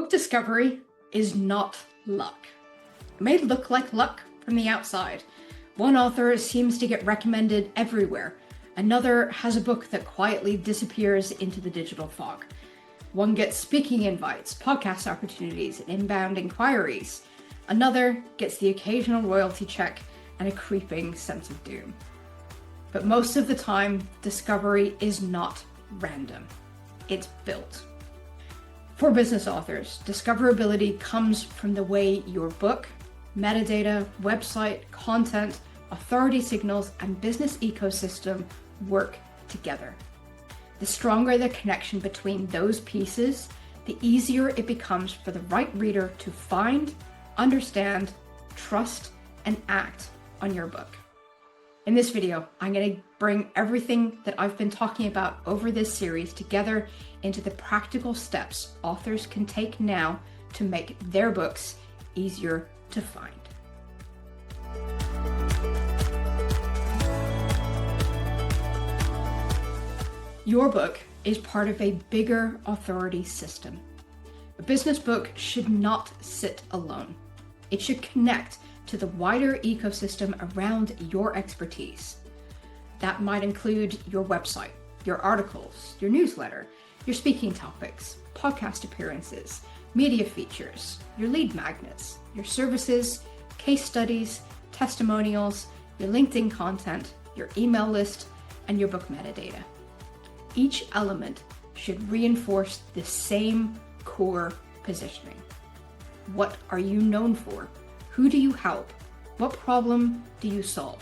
Book discovery is not luck. It may look like luck from the outside. One author seems to get recommended everywhere. Another has a book that quietly disappears into the digital fog. One gets speaking invites, podcast opportunities, and inbound inquiries. Another gets the occasional royalty check and a creeping sense of doom. But most of the time, discovery is not random. It's built. For business authors, discoverability comes from the way your book, metadata, website, content, authority signals, and business ecosystem work together. The stronger the connection between those pieces, the easier it becomes for the right reader to find, understand, trust, and act on your book. In this video, I'm going to bring everything that I've been talking about over this series together into the practical steps authors can take now to make their books easier to find. Your book is part of a bigger authority system. A business book should not sit alone. It should connect to the wider ecosystem around your expertise. That might include your website, your articles, your newsletter, your speaking topics, podcast appearances, media features, your lead magnets, your services, case studies, testimonials, your LinkedIn content, your email list, and your book metadata. Each element should reinforce the same core positioning. What are you known for? Who do you help? What problem do you solve?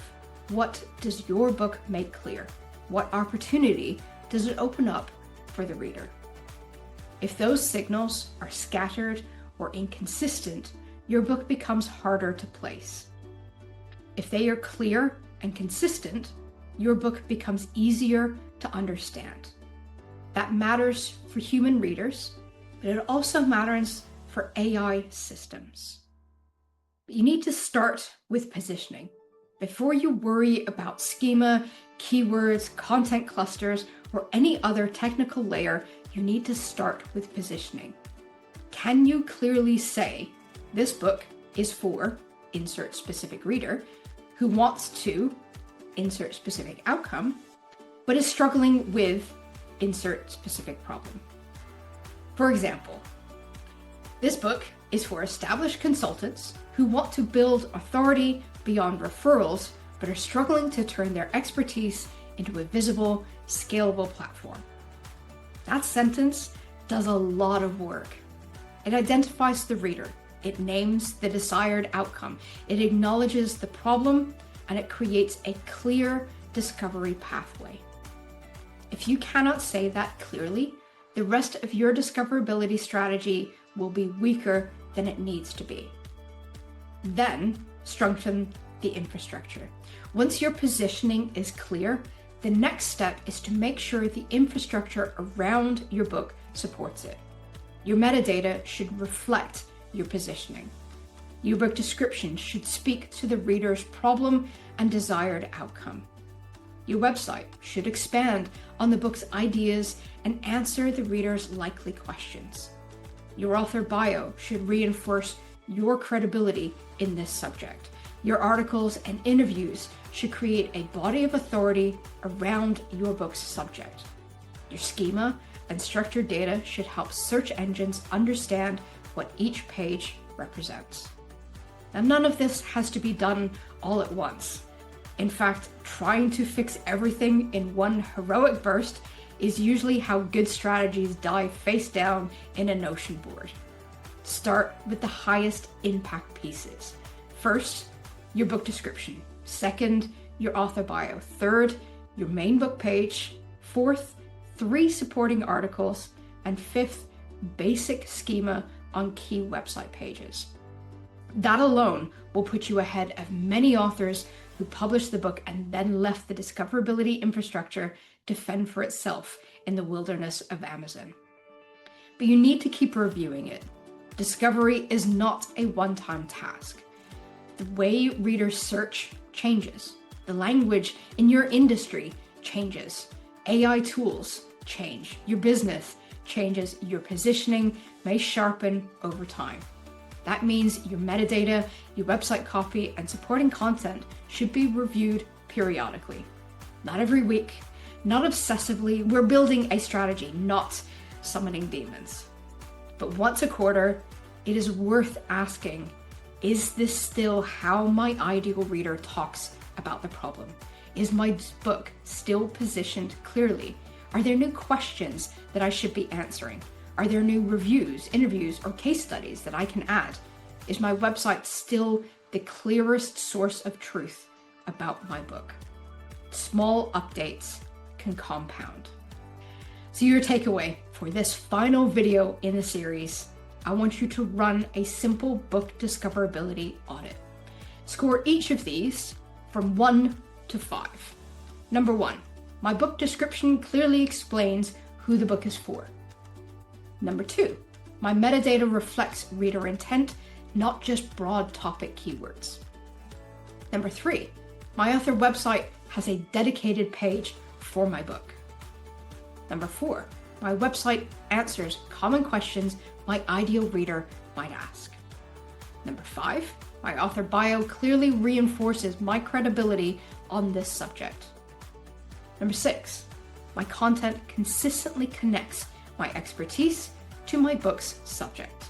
What does your book make clear? What opportunity does it open up for the reader? If those signals are scattered or inconsistent, your book becomes harder to place. If they are clear and consistent, your book becomes easier to understand. That matters for human readers, but it also matters for AI systems. You need to start with positioning. Before you worry about schema, keywords, content clusters, or any other technical layer, you need to start with positioning. Can you clearly say, this book is for insert specific reader who wants to insert specific outcome, but is struggling with insert specific problem? For example, this book is for established consultants who want to build authority beyond referrals, but are struggling to turn their expertise into a visible, scalable platform. That sentence does a lot of work. It identifies the reader, it names the desired outcome, it acknowledges the problem, and it creates a clear discovery pathway. If you cannot say that clearly, the rest of your discoverability strategy will be weaker than it needs to be. Then, strengthen the infrastructure. Once your positioning is clear, the next step is to make sure the infrastructure around your book supports it. Your metadata should reflect your positioning. Your book description should speak to the reader's problem and desired outcome. Your website should expand on the book's ideas and answer the reader's likely questions. Your author bio should reinforce your credibility in this subject. Your articles and interviews should create a body of authority around your book's subject. Your schema and structured data should help search engines understand what each page represents. Now, none of this has to be done all at once. In fact, trying to fix everything in one heroic burst is usually how good strategies die face down in a Notion board. Start with the highest impact pieces. First, your book description. Second, your author bio. Third, your main book page. Fourth, 3 supporting articles. And fifth, basic schema on key website pages. That alone will put you ahead of many authors who published the book and then left the discoverability infrastructure to fend for itself in the wilderness of Amazon. But you need to keep reviewing it. Discovery is not a one-time task. The way readers search changes. The language in your industry changes. AI tools change. Your business changes your positioning may sharpen over time. That means your metadata, your website copy, and supporting content should be reviewed periodically. Not every week, not obsessively. We're building a strategy, not summoning demons. But once a quarter, it is worth asking, is this still how my ideal reader talks about the problem? Is my book still positioned clearly? Are there new questions that I should be answering? Are there new reviews, interviews, or case studies that I can add? Is my website still the clearest source of truth about my book? Small updates can compound. So your takeaway for this final video in the series, I want you to run a simple book discoverability audit. Score each of these from 1 to 5. Number 1, my book description clearly explains who the book is for. Number 2, my metadata reflects reader intent, not just broad topic keywords. Number 3, my author website has a dedicated page for my book. Number 4, my website answers common questions my ideal reader might ask. Number 5, my author bio clearly reinforces my credibility on this subject. Number 6, my content consistently connects my expertise to my book's subject.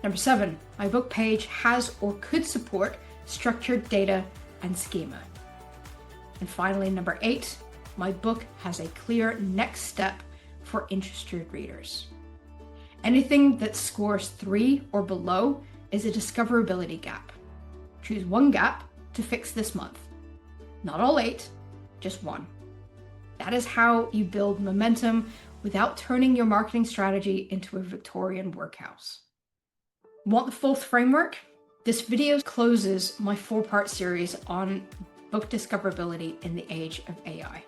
Number 7, my book page has or could support structured data and schema. And finally, number 8, my book has a clear next step for interested readers. Anything that scores 3 or below is a discoverability gap. Choose one gap to fix this month. Not all 8, just one. That is how you build momentum without turning your marketing strategy into a Victorian workhouse. Want the full framework? This video closes my 4-part series on book discoverability in the age of AI.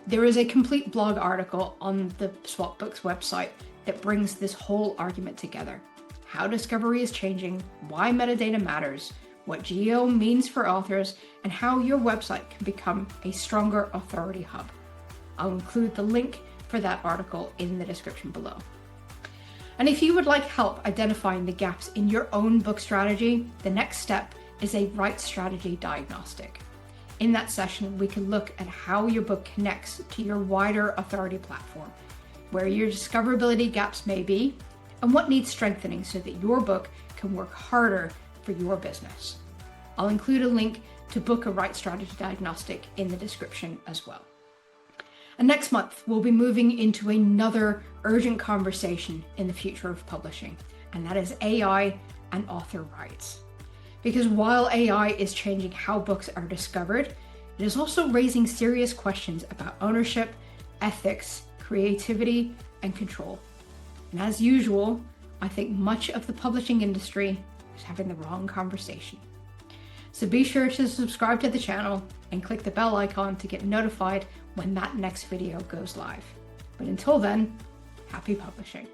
There is a complete blog article on the SWATT Books website that brings this whole argument together. How discovery is changing, why metadata matters, what geo means for authors, and how your website can become a stronger authority hub. I'll include the link for that article in the description below. And if you would like help identifying the gaps in your own book strategy, the next step is a right strategy diagnostic. In that session, we can look at how your book connects to your wider authority platform, where your discoverability gaps may be, and what needs strengthening so that your book can work harder for your business. I'll include a link to book a right strategy diagnostic in the description as well. And next month, we'll be moving into another urgent conversation in the future of publishing, and that is AI and author rights. Because while AI is changing how books are discovered, it is also raising serious questions about ownership, ethics, creativity, and control. And as usual, I think much of the publishing industry is having the wrong conversation. So be sure to subscribe to the channel and click the bell icon to get notified when that next video goes live. But until then, happy publishing.